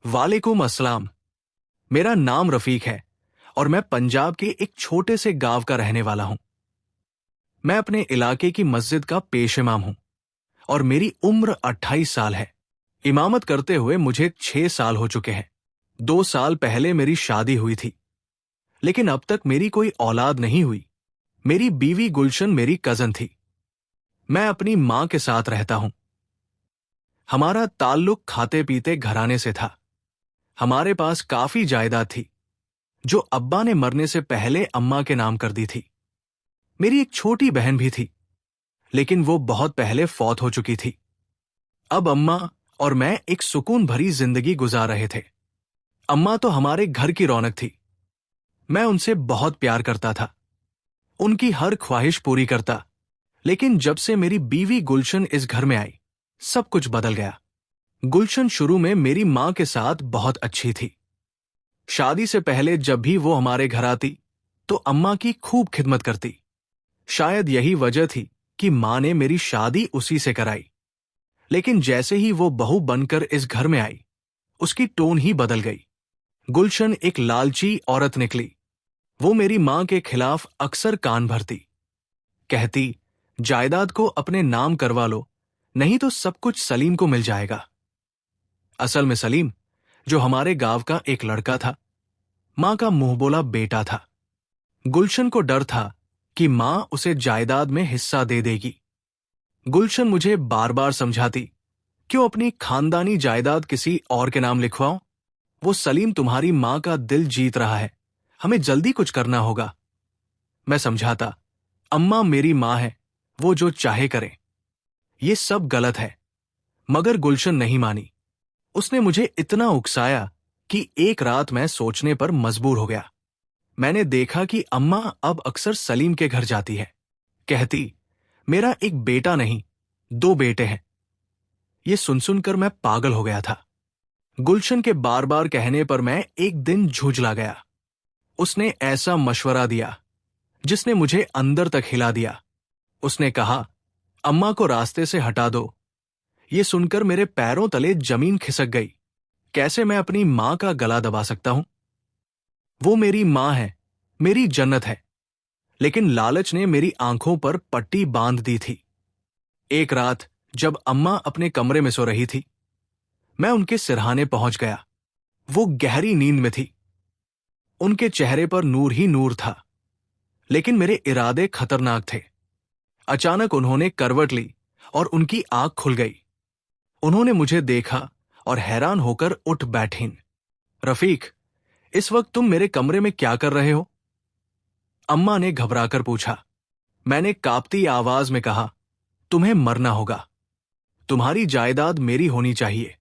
वालेकुम अस्सलाम। मेरा नाम रफीक है और मैं पंजाब के एक छोटे से गांव का रहने वाला हूं। मैं अपने इलाके की मस्जिद का पेश इमाम हूं और मेरी उम्र 28 साल है। इमामत करते हुए मुझे 6 साल हो चुके हैं। 2 साल पहले मेरी शादी हुई थी, लेकिन अब तक मेरी कोई औलाद नहीं हुई। मेरी बीवी गुलशन मेरी कजन थी। मैं अपनी मां के साथ रहता हूं। हमारा ताल्लुक खाते पीते घराने से था। हमारे पास काफी जायदाद थी जो अब्बा ने मरने से पहले अम्मा के नाम कर दी थी। मेरी एक छोटी बहन भी थी, लेकिन वो बहुत पहले फौत हो चुकी थी। अब अम्मा और मैं एक सुकून भरी जिंदगी गुजार रहे थे। अम्मा तो हमारे घर की रौनक थी। मैं उनसे बहुत प्यार करता था, उनकी हर ख्वाहिश पूरी करता। लेकिन जब से मेरी बीवी गुलशन इस घर में आई, सब कुछ बदल गया। गुलशन शुरू में मेरी मां के साथ बहुत अच्छी थी। शादी से पहले जब भी वो हमारे घर आती तो अम्मा की खूब खिदमत करती। शायद यही वजह थी कि मां ने मेरी शादी उसी से कराई। लेकिन जैसे ही वो बहू बनकर इस घर में आई, उसकी टोन ही बदल गई। गुलशन एक लालची औरत निकली। वो मेरी मां के खिलाफ अक्सर कान भरती, कहती जायदाद को अपने नाम करवा लो, नहीं तो सब कुछ सलीम को मिल जाएगा। असल में सलीम, जो हमारे गांव का एक लड़का था, मां का मुंहबोला बेटा था। गुलशन को डर था कि मां उसे जायदाद में हिस्सा दे देगी। गुलशन मुझे बार बार समझाती, क्यों अपनी खानदानी जायदाद किसी और के नाम लिखवाओ? वो सलीम तुम्हारी मां का दिल जीत रहा है, हमें जल्दी कुछ करना होगा। मैं समझाता, अम्मा मेरी मां है, वो जो चाहे करे। ये सब गलत है। मगर गुलशन नहीं मानी। उसने मुझे इतना उकसाया कि एक रात मैं सोचने पर मजबूर हो गया। मैंने देखा कि अम्मा अब अक्सर सलीम के घर जाती है। कहती, मेरा एक बेटा नहीं, 2 बेटे हैं। ये सुन सुनकर मैं पागल हो गया था। गुलशन के बार बार कहने पर मैं एक दिन झुंझला गया। उसने ऐसा मशवरा दिया जिसने मुझे अंदर तक हिला दिया। उसने कहा, अम्मा को रास्ते से हटा दो। ये सुनकर मेरे पैरों तले जमीन खिसक गई। कैसे मैं अपनी मां का गला दबा सकता हूं? वो मेरी मां है, मेरी जन्नत है। लेकिन लालच ने मेरी आंखों पर पट्टी बांध दी थी। एक रात जब अम्मा अपने कमरे में सो रही थी, मैं उनके सिरहाने पहुंच गया। वो गहरी नींद में थी। उनके चेहरे पर नूर ही नूर था, लेकिन मेरे इरादे खतरनाक थे। अचानक उन्होंने करवट ली और उनकी आंख खुल गई। उन्होंने मुझे देखा और हैरान होकर उठ बैठीं। रफीक, इस वक्त तुम मेरे कमरे में क्या कर रहे हो? अम्मा ने घबराकर पूछा। मैंने कांपती आवाज में कहा, तुम्हें मरना होगा। तुम्हारी जायदाद मेरी होनी चाहिए।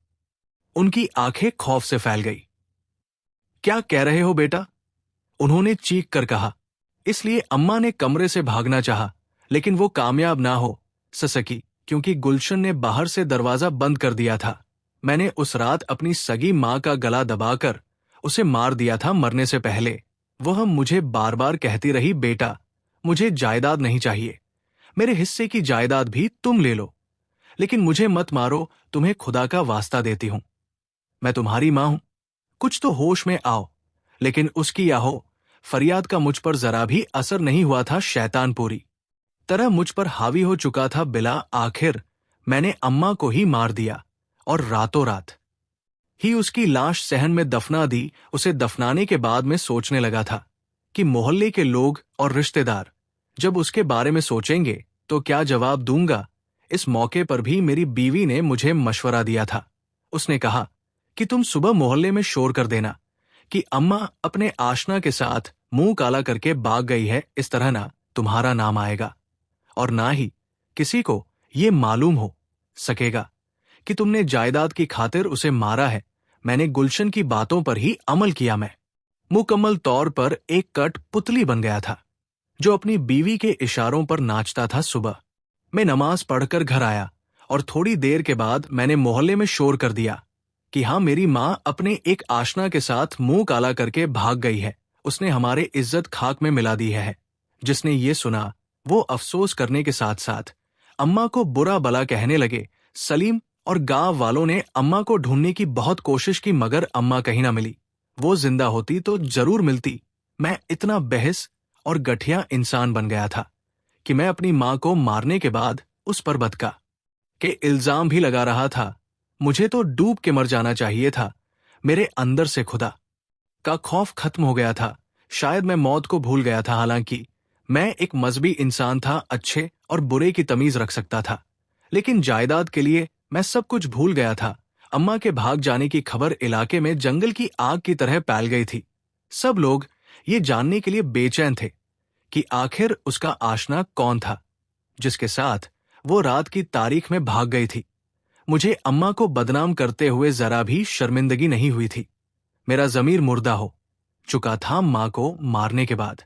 उनकी आंखें खौफ से फैल गई। क्या कह रहे हो बेटा? उन्होंने चीख कर कहा। इसलिए अम्मा ने कमरे से भागना चाहा, लेकिन वो कामयाब ना हो सकी क्योंकि गुलशन ने बाहर से दरवाजा बंद कर दिया था। मैंने उस रात अपनी सगी मां का गला दबाकर उसे मार दिया था मरने से पहले। वह मुझे बार बार कहती रही, बेटा, मुझे जायदाद नहीं चाहिए, मेरे हिस्से की जायदाद भी तुम ले लो, लेकिन मुझे मत मारो, तुम्हें खुदा का वास्ता देती हूं। मैं तुम्हारी मां हूं, कुछ तो होश में आओ। लेकिन उसकी या हो फरियाद का मुझ पर जरा भी असर नहीं हुआ था। शैतान पूरी तरह मुझ पर हावी हो चुका था। बिला आखिर मैंने अम्मा को ही मार दिया और रातों रात ही उसकी लाश सहन में दफना दी। उसे दफनाने के बाद मैं सोचने लगा था कि मोहल्ले के लोग और रिश्तेदार जब उसके बारे में सोचेंगे तो क्या जवाब दूंगा। इस मौके पर भी मेरी बीवी ने मुझे मशवरा दिया था। उसने कहा कि तुम सुबह मोहल्ले में शोर कर देना कि अम्मा अपने आशना के साथ मुंह काला करके भाग गई है। इस तरह ना तुम्हारा नाम आएगा और ना ही किसी को ये मालूम हो सकेगा कि तुमने जायदाद की खातिर उसे मारा है। मैंने गुलशन की बातों पर ही अमल किया। मैं मुकम्मल तौर पर एक कट पुतली बन गया था जो अपनी बीवी के इशारों पर नाचता था। सुबह मैं नमाज पढ़कर घर आया और थोड़ी देर के बाद मैंने मोहल्ले में शोर कर दिया कि हाँ, मेरी मां अपने एक आशना के साथ मुंह काला करके भाग गई है। उसने हमारे इज्जत खाक में मिला दी है। जिसने ये सुना वो अफसोस करने के साथ साथ अम्मा को बुरा भला कहने लगे। सलीम और गांव वालों ने अम्मा को ढूंढने की बहुत कोशिश की, मगर अम्मा कहीं ना मिली। वो जिंदा होती तो जरूर मिलती। मैं इतना बहस और गठिया इंसान बन गया था कि मैं अपनी मां को मारने के बाद उस पर बदका के इल्जाम भी लगा रहा था। मुझे तो डूब के मर जाना चाहिए था। मेरे अंदर से खुदा का खौफ खत्म हो गया था। शायद मैं मौत को भूल गया था। हालांकि मैं एक मजहबी इंसान था, अच्छे और बुरे की तमीज रख सकता था, लेकिन जायदाद के लिए मैं सब कुछ भूल गया था। अम्मा के भाग जाने की खबर इलाके में जंगल की आग की तरह फैल गई थी। सब लोग ये जानने के लिए बेचैन थे कि आखिर उसका आशना कौन था जिसके साथ वो रात की तारीख में भाग गई थी। मुझे अम्मा को बदनाम करते हुए जरा भी शर्मिंदगी नहीं हुई थी। मेरा जमीर मुर्दा हो चुका था मां को मारने के बाद।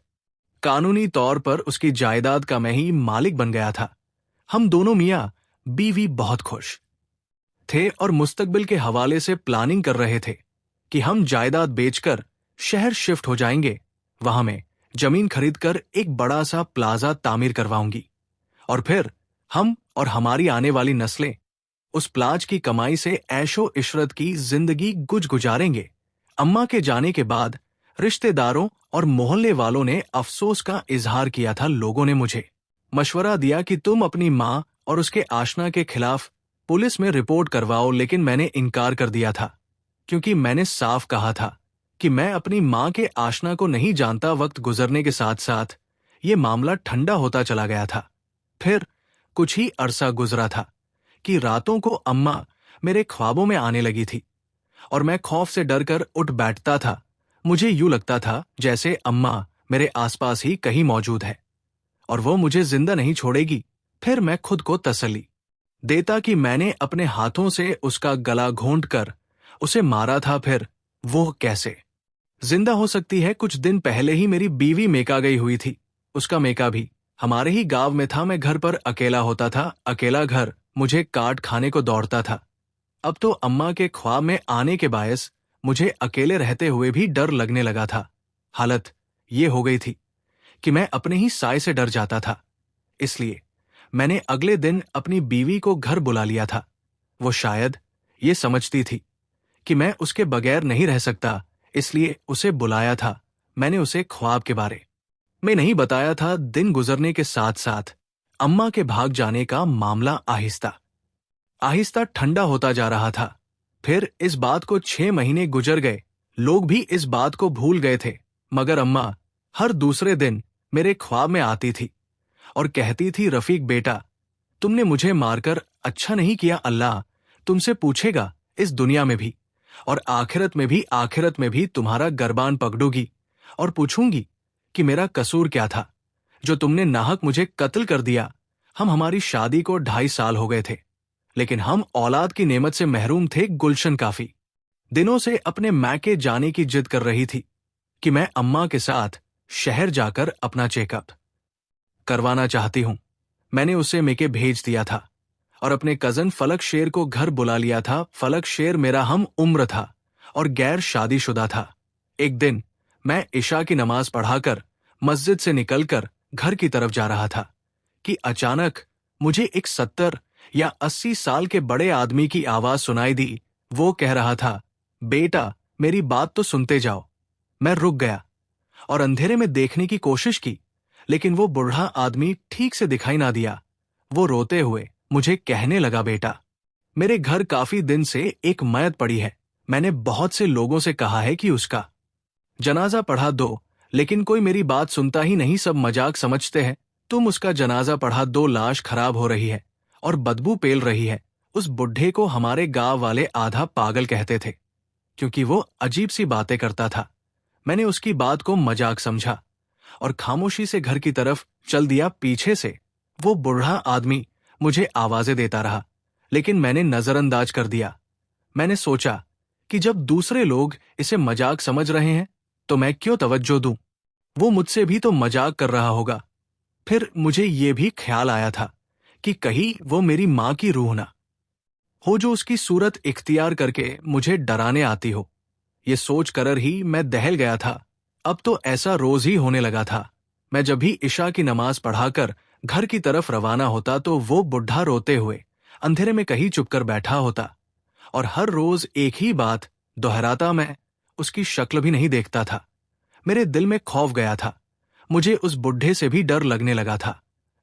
कानूनी तौर पर उसकी जायदाद का मैं ही मालिक बन गया था। हम दोनों मियां बीवी बहुत खुश थे और मुस्तकबिल के हवाले से प्लानिंग कर रहे थे कि हम जायदाद बेचकर शहर शिफ्ट हो जाएंगे। वहां मैं जमीन खरीदकर एक बड़ा सा प्लाजा तामीर करवाऊंगी और फिर हम और हमारी आने वाली नस्लें उस प्लाज की कमाई से ऐशो इशरत की जिंदगी गुजारेंगे। अम्मा के जाने के बाद रिश्तेदारों और मोहल्ले वालों ने अफसोस का इजहार किया था। लोगों ने मुझे मशवरा दिया कि तुम अपनी मां और उसके आशना के खिलाफ पुलिस में रिपोर्ट करवाओ, लेकिन मैंने इनकार कर दिया था क्योंकि मैंने साफ कहा था कि मैं अपनी मां के आशना को नहीं जानता। वक्त गुजरने के साथ साथ ये मामला ठंडा होता चला गया था। फिर कुछ ही अरसा गुजरा था कि रातों को अम्मा मेरे ख्वाबों में आने लगी थी और मैं खौफ से डरकर उठ बैठता था। मुझे यूं लगता था जैसे अम्मा मेरे आसपास ही कहीं मौजूद है और वो मुझे जिंदा नहीं छोड़ेगी। फिर मैं खुद को तसल्ली देता कि मैंने अपने हाथों से उसका गला घोंट कर उसे मारा था। फिर वो कैसे जिंदा हो सकती है? कुछ दिन पहले ही मेरी बीवी मेका गई हुई थी। उसका मेका भी हमारे ही गांव में था। मैं घर पर अकेला होता था। अकेला घर मुझे काट खाने को दौड़ता था। अब तो अम्मा के ख्वाब में आने के बायस मुझे अकेले रहते हुए भी डर लगने लगा था। हालत ये हो गई थी कि मैं अपने ही साय से डर जाता था। इसलिए मैंने अगले दिन अपनी बीवी को घर बुला लिया था। वो शायद ये समझती थी कि मैं उसके बगैर नहीं रह सकता, इसलिए उसे बुलाया था। मैंने उसे ख्वाब के बारे में नहीं बताया था। दिन गुजरने के साथ साथ अम्मा के भाग जाने का मामला आहिस्ता आहिस्ता ठंडा होता जा रहा था। फिर इस बात को 6 महीने गुजर गए। लोग भी इस बात को भूल गए थे, मगर अम्मा हर दूसरे दिन मेरे ख्वाब में आती थी और कहती थी, रफीक बेटा, तुमने मुझे मारकर अच्छा नहीं किया। अल्लाह तुमसे पूछेगा इस दुनिया में भी और आखिरत में भी। आखिरत में भी तुम्हारा गर्बान पकड़ूंगी और पूछूंगी कि मेरा कसूर क्या था जो तुमने नाहक मुझे कत्ल कर दिया। हमारी शादी को 2.5 साल हो गए थे, लेकिन हम औलाद की नेमत से महरूम थे। गुलशन काफी दिनों से अपने मैके जाने की जिद कर रही थी कि मैं अम्मा के साथ शहर जाकर अपना चेकअप करवाना चाहती हूं। मैंने उसे मेके भेज दिया था और अपने कजन फलक शेर को घर बुला लिया था। फलक शेर मेरा हम उम्र था और गैर शादीशुदा था। एक दिन मैं इशा की नमाज पढ़ाकर मस्जिद से निकलकर घर की तरफ जा रहा था कि अचानक मुझे एक 70 या 80 साल के बड़े आदमी की आवाज सुनाई दी। वो कह रहा था, बेटा मेरी बात तो सुनते जाओ। मैं रुक गया और अंधेरे में देखने की कोशिश की, लेकिन वो बूढ़ा आदमी ठीक से दिखाई ना दिया। वो रोते हुए मुझे कहने लगा, बेटा मेरे घर काफी दिन से एक मयत पड़ी है। मैंने बहुत से लोगों से कहा है कि उसका जनाजा पढ़ा दो, लेकिन कोई मेरी बात सुनता ही नहीं। सब मजाक समझते हैं। तुम उसका जनाजा पढ़ा दो, लाश खराब हो रही है और बदबू पेल रही है। उस बुढ़े को हमारे गांव वाले आधा पागल कहते थे क्योंकि वो अजीब सी बातें करता था। मैंने उसकी बात को मजाक समझा और खामोशी से घर की तरफ चल दिया। पीछे से वो बूढ़ा आदमी मुझे आवाजें देता रहा, लेकिन मैंने नजरअंदाज कर दिया। मैंने सोचा कि जब दूसरे लोग इसे मजाक समझ रहे हैं तो मैं क्यों तवज्जो दूं? वो मुझसे भी तो मजाक कर रहा होगा। फिर मुझे ये भी ख्याल आया था कि कहीं वो मेरी मां की रूह ना हो जो उसकी सूरत इख्तियार करके मुझे डराने आती हो। ये सोच कर ही मैं दहल गया था। अब तो ऐसा रोज ही होने लगा था। मैं जब भी इशा की नमाज पढ़ाकर घर की तरफ रवाना होता तो वो बुढ़ा रोते हुए अंधेरे में कहीं चुपकर बैठा होता और हर रोज एक ही बात दोहराता। मैं उसकी शक्ल भी नहीं देखता था। मेरे दिल में खौफ गया था। मुझे उस बुढ़े से भी डर लगने लगा था।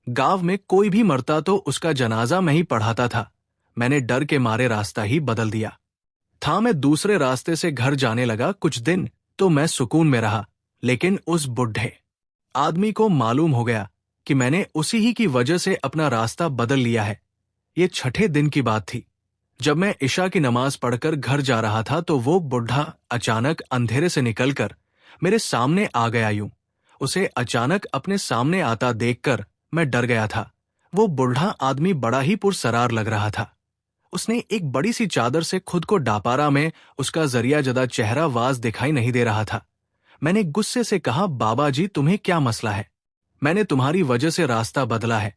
गांव में कोई भी मरता तो उसका जनाजा मैं ही पढ़ाता था। मैंने डर के मारे रास्ता ही बदल दिया था। मैं दूसरे रास्ते से घर जाने लगा। कुछ दिन तो मैं सुकून में रहा, लेकिन उस बुढ़े आदमी को मालूम हो गया कि मैंने उसी ही की वजह से अपना रास्ता बदल लिया है। ये छठे दिन की बात थी। जब मैं इशा की नमाज पढ़कर घर जा रहा था तो वो बुढ़ा अचानक अंधेरे से निकलकर मेरे सामने आ गया। यूं उसे अचानक अपने सामने आता देखकर मैं डर गया था। वो बुढ़ा आदमी बड़ा ही पुरसरार लग रहा था। उसने एक बड़ी सी चादर से खुद को डापारा में उसका जरिया जदा चेहरा वाज दिखाई नहीं दे रहा था। मैंने गुस्से से कहा, बाबा जी तुम्हें क्या मसला है? मैंने तुम्हारी वजह से रास्ता बदला है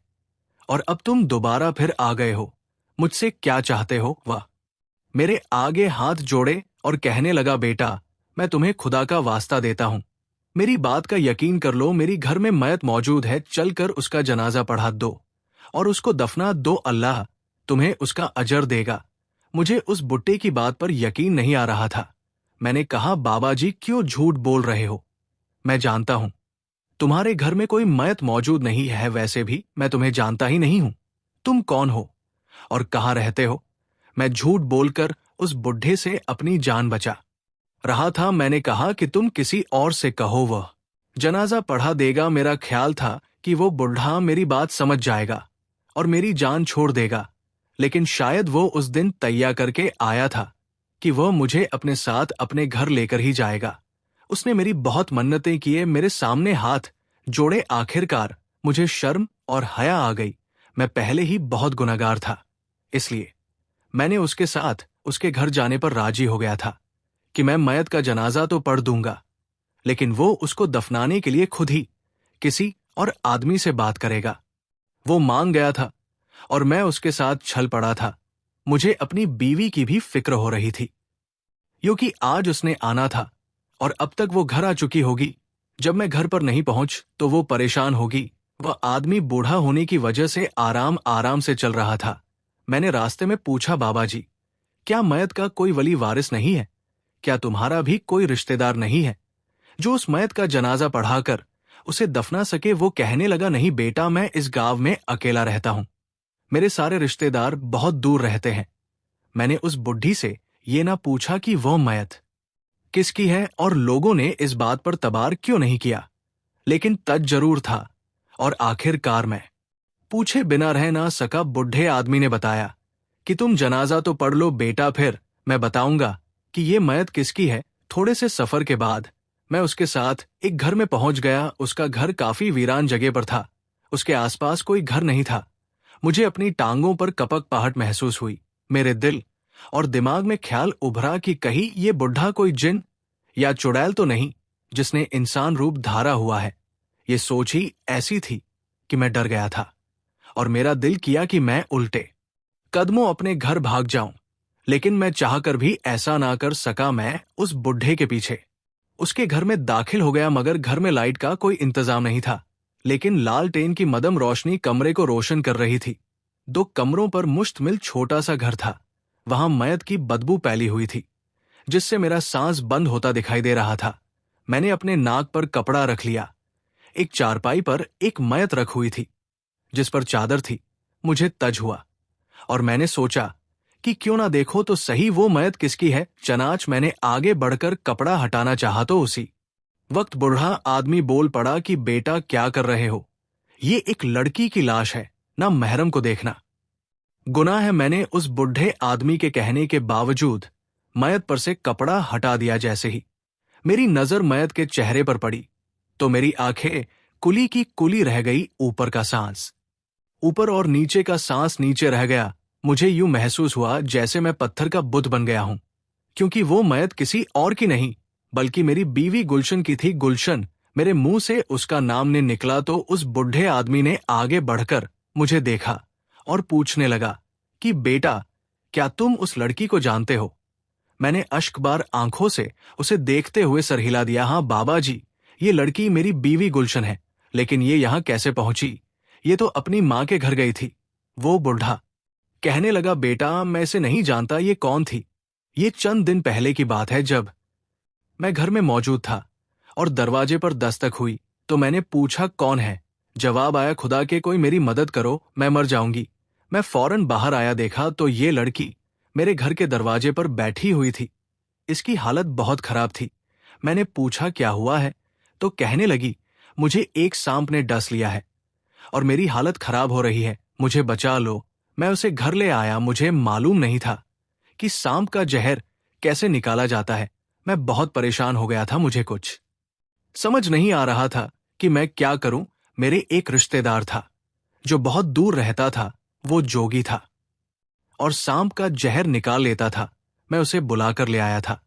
और अब तुम दोबारा फिर आ गए हो। मुझसे क्या चाहते हो? वह मेरे आगे हाथ जोड़े और कहने लगा, बेटा मैं तुम्हें खुदा का वास्ता देता हूं, मेरी बात का यकीन कर लो। मेरी घर में मयत मौजूद है, चलकर उसका जनाजा पढ़ा दो और उसको दफना दो। अल्लाह तुम्हें उसका अजर देगा। मुझे उस बुट्टे की बात पर यकीन नहीं आ रहा था। मैंने कहा, बाबा जी क्यों झूठ बोल रहे हो? मैं जानता हूं तुम्हारे घर में कोई मयत मौजूद नहीं है। वैसे भी मैं तुम्हें जानता ही नहीं हूं। तुम कौन हो और कहाँ रहते हो? मैं झूठ बोलकर उस बुढ़े से अपनी जान बचा रहा था। मैंने कहा कि तुम किसी और से कहो, वह जनाजा पढ़ा देगा। मेरा ख्याल था कि वो बुढ़ा मेरी बात समझ जाएगा और मेरी जान छोड़ देगा, लेकिन शायद वो उस दिन तैयार करके आया था कि वह मुझे अपने साथ अपने घर लेकर ही जाएगा। उसने मेरी बहुत मन्नतें किए, मेरे सामने हाथ जोड़े। आखिरकार मुझे शर्म और हया आ गई। मैं पहले ही बहुत गुनहगार था, इसलिए मैंने उसके साथ उसके घर जाने पर राजी हो गया था कि मैं मयत का जनाजा तो पढ़ दूंगा, लेकिन वो उसको दफनाने के लिए खुद ही किसी और आदमी से बात करेगा। वो मांग गया था और मैं उसके साथ छल पड़ा था। मुझे अपनी बीवी की भी फिक्र हो रही थी, क्योंकि आज उसने आना था और अब तक वो घर आ चुकी होगी। जब मैं घर पर नहीं पहुंच तो वो परेशान होगी। वह आदमी बूढ़ा होने की वजह से आराम आराम से चल रहा था। मैंने रास्ते में पूछा, बाबा जी क्या मयत का कोई वली वारिस नहीं है? क्या तुम्हारा भी कोई रिश्तेदार नहीं है जो उस मयत का जनाजा पढ़ाकर उसे दफना सके? वो कहने लगा, नहीं बेटा, मैं इस गांव में अकेला रहता हूं। मेरे सारे रिश्तेदार बहुत दूर रहते हैं। मैंने उस बुढ़ी से ये ना पूछा कि वह मयत किसकी है और लोगों ने इस बात पर तबार क्यों नहीं किया, लेकिन तज जरूर था। और आखिरकार मैं पूछे बिना रह ना सका। बुढ़े आदमी ने बताया कि तुम जनाजा तो पढ़ लो बेटा, फिर मैं बताऊंगा कि ये मयत किसकी है। थोड़े से सफर के बाद मैं उसके साथ एक घर में पहुंच गया। उसका घर काफी वीरान जगह पर था। उसके आसपास कोई घर नहीं था। मुझे अपनी टांगों पर कपक पहाट महसूस हुई। मेरे दिल और दिमाग में ख्याल उभरा कि कहीं ये बुढ़ा कोई जिन या चुड़ैल तो नहीं जिसने इंसान रूप धारा हुआ है। ये सोच ही ऐसी थी कि मैं डर गया था और मेरा दिल किया कि मैं उल्टे कदमों अपने घर भाग जाऊं, लेकिन मैं चाहकर भी ऐसा ना कर सका। मैं उस बुढ़े के पीछे उसके घर में दाखिल हो गया, मगर घर में लाइट का कोई इंतजाम नहीं था, लेकिन लालटेन की मदम रोशनी कमरे को रोशन कर रही थी। 2 कमरों पर मुश्तमिल छोटा सा घर था। वहां मयत की बदबू फैली हुई थी, जिससे मेरा सांस बंद होता दिखाई दे रहा था। मैंने अपने नाक पर कपड़ा रख लिया। एक चारपाई पर एक मयत रख हुई थी जिस पर चादर थी। मुझे तज हुआ और मैंने सोचा कि क्यों ना देखो तो सही वो मयत किसकी है। चनाच मैंने आगे बढ़कर कपड़ा हटाना चाहा तो उसी वक्त बूढ़ा आदमी बोल पड़ा कि बेटा क्या कर रहे हो? ये एक लड़की की लाश है, ना महरम को देखना गुनाह है। मैंने उस बुढ़े आदमी के कहने के बावजूद मयत पर से कपड़ा हटा दिया। जैसे ही मेरी नजर मयत के चेहरे पर पड़ी तो मेरी आंखें कुली की कुली रह गई। ऊपर का सांस ऊपर और नीचे का सांस नीचे रह गया। मुझे यूं महसूस हुआ जैसे मैं पत्थर का बुत बन गया हूं, क्योंकि वो मयत किसी और की नहीं बल्कि मेरी बीवी गुलशन की थी। गुलशन मेरे मुंह से उसका नाम ने निकला तो उस बुढ़े आदमी ने आगे बढ़कर मुझे देखा और पूछने लगा कि बेटा क्या तुम उस लड़की को जानते हो? मैंने अश्कबार आंखों से उसे देखते हुए सर हिला दिया। हाँ बाबा जी, ये लड़की मेरी बीवी गुलशन है, लेकिन ये यहां कैसे पहुंची? ये तो अपनी मां के घर गई थी। वो बुढ़ा कहने लगा, बेटा मैं इसे नहीं जानता, ये कौन थी। ये चंद दिन पहले की बात है जब मैं घर में मौजूद था और दरवाजे पर दस्तक हुई तो मैंने पूछा कौन है। जवाब आया, खुदा के कोई मेरी मदद करो, मैं मर जाऊंगी। मैं फौरन बाहर आया, देखा तो ये लड़की मेरे घर के दरवाजे पर बैठी हुई थी। इसकी हालत बहुत खराब थी। मैंने पूछा क्या हुआ है तो कहने लगी, मुझे एक सांप ने डस लिया है और मेरी हालत खराब हो रही है, मुझे बचा लो। मैं उसे घर ले आया। मुझे मालूम नहीं था कि सांप का जहर कैसे निकाला जाता है। मैं बहुत परेशान हो गया था, मुझे कुछ समझ नहीं आ रहा था कि मैं क्या करूं। मेरे एक रिश्तेदार था जो बहुत दूर रहता था, वो जोगी था और सांप का जहर निकाल लेता था। मैं उसे बुलाकर ले आया था,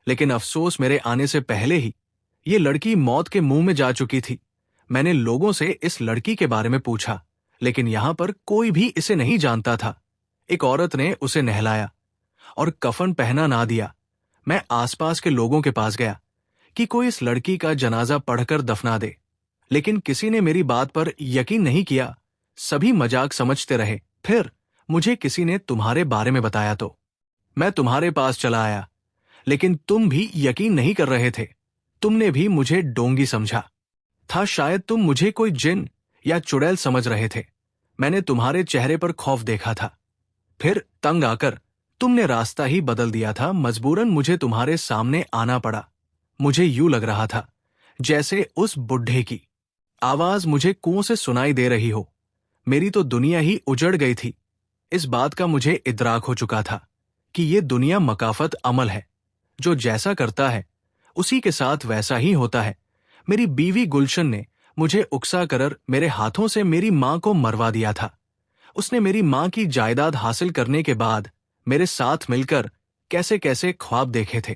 लेकिन अफसोस मेरे आने से पहले ही ये लड़की मौत के मुंह में जा चुकी थी। मैंने लोगों से इस लड़की के बारे में पूछा, लेकिन यहां पर कोई भी इसे नहीं जानता था। एक औरत ने उसे नहलाया और कफन पहना ना दिया। मैं आसपास के लोगों के पास गया कि कोई इस लड़की का जनाजा पढ़कर दफना दे, लेकिन किसी ने मेरी बात पर यकीन नहीं किया। सभी मजाक समझते रहे। फिर मुझे किसी ने तुम्हारे बारे में बताया तो मैं तुम्हारे पास चला आया, लेकिन तुम भी यकीन नहीं कर रहे थे। तुमने भी मुझे डोंगी समझा था। शायद तुम मुझे कोई जिन या चुड़ैल समझ रहे थे। मैंने तुम्हारे चेहरे पर खौफ देखा था। फिर तंग आकर तुमने रास्ता ही बदल दिया था। मजबूरन मुझे तुम्हारे सामने आना पड़ा। मुझे यूं लग रहा था जैसे उस बुढ़े की आवाज मुझे कुओं से सुनाई दे रही हो। मेरी तो दुनिया ही उजड़ गई थी। इस बात का मुझे इदराक हो चुका था कि ये दुनिया मकाफत अमल है, जो जैसा करता है उसी के साथ वैसा ही होता है। मेरी बीवी गुलशन ने मुझे उकसा कर मेरे हाथों से मेरी मां को मरवा दिया था। उसने मेरी मां की जायदाद हासिल करने के बाद मेरे साथ मिलकर कैसे कैसे ख्वाब देखे थे,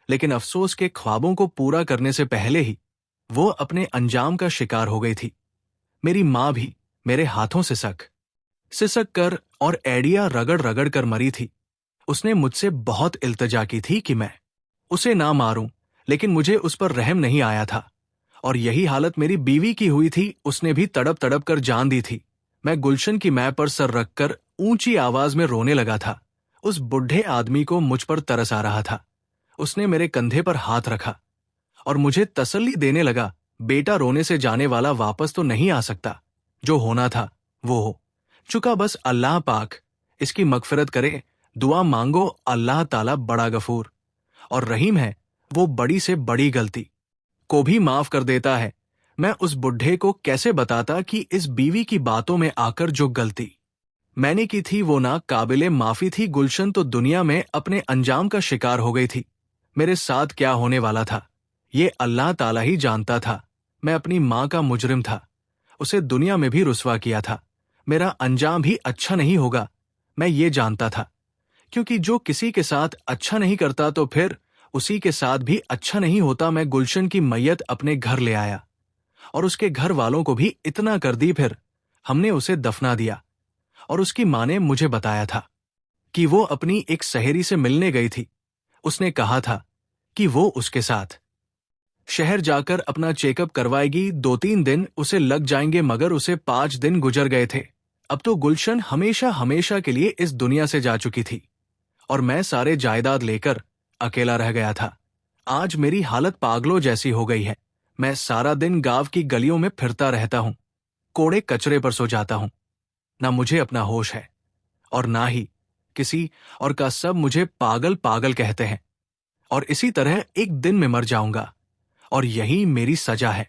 लेकिन अफसोस के ख्वाबों को पूरा करने से पहले ही वो अपने अंजाम का शिकार हो गई थी। मेरी मां भी मेरे हाथों से सिसक कर और एड़ियां रगड़ रगड़ कर मरी थी। उसने मुझसे बहुत इल्तजा की थी कि मैं उसे ना मारूं, लेकिन मुझे उस पर रहम नहीं आया था। और यही हालत मेरी बीवी की हुई थी। उसने भी तड़प तड़प कर जान दी थी। मैं गुलशन की मैं पर सर रखकर ऊंची आवाज में रोने लगा था। उस बुढ़े आदमी को मुझ पर तरस आ रहा था। उसने मेरे कंधे पर हाथ रखा और मुझे तसल्ली देने लगा, बेटा रोने से जाने वाला वापस तो नहीं आ सकता। जो होना था वो हो चुका। बस अल्लाह पाक इसकी मगफिरत करे। दुआ मांगो, अल्लाह ताला बड़ा गफूर और रहीम है। वो बड़ी से बड़ी गलती को भी माफ कर देता है। मैं उस बुढ़े को कैसे बताता कि इस बीवी की बातों में आकर जो गलती मैंने की थी वो ना काबिले माफी थी। गुलशन तो दुनिया में अपने अंजाम का शिकार हो गई थी। मेरे साथ क्या होने वाला था ये अल्लाह ताला ही जानता था। मैं अपनी मां का मुजरिम था। उसे दुनिया में भी रुस्वा किया था। मेरा अंजाम भी अच्छा नहीं होगा, मैं ये जानता था, क्योंकि जो किसी के साथ अच्छा नहीं करता तो फिर उसी के साथ भी अच्छा नहीं होता। मैं गुलशन की मैयत अपने घर ले आया और उसके घर वालों को भी इतना कर दी। फिर हमने उसे दफना दिया और उसकी मां ने मुझे बताया था कि वो अपनी एक सहेली से मिलने गई थी। उसने कहा था कि वो उसके साथ शहर जाकर अपना चेकअप करवाएगी। 2-3 दिन उसे लग जाएंगे, मगर उसे 5 दिन गुजर गए थे। अब तो गुलशन हमेशा हमेशा के लिए इस दुनिया से जा चुकी थी और मैं सारे जायदाद लेकर अकेला रह गया था। आज मेरी हालत पागलों जैसी हो गई है। मैं सारा दिन गांव की गलियों में फिरता रहता हूं, कोड़े कचरे पर सो जाता हूं। ना मुझे अपना होश है और ना ही किसी और का। सब मुझे पागल पागल कहते हैं और इसी तरह एक दिन में मर जाऊंगा और यही मेरी सजा है।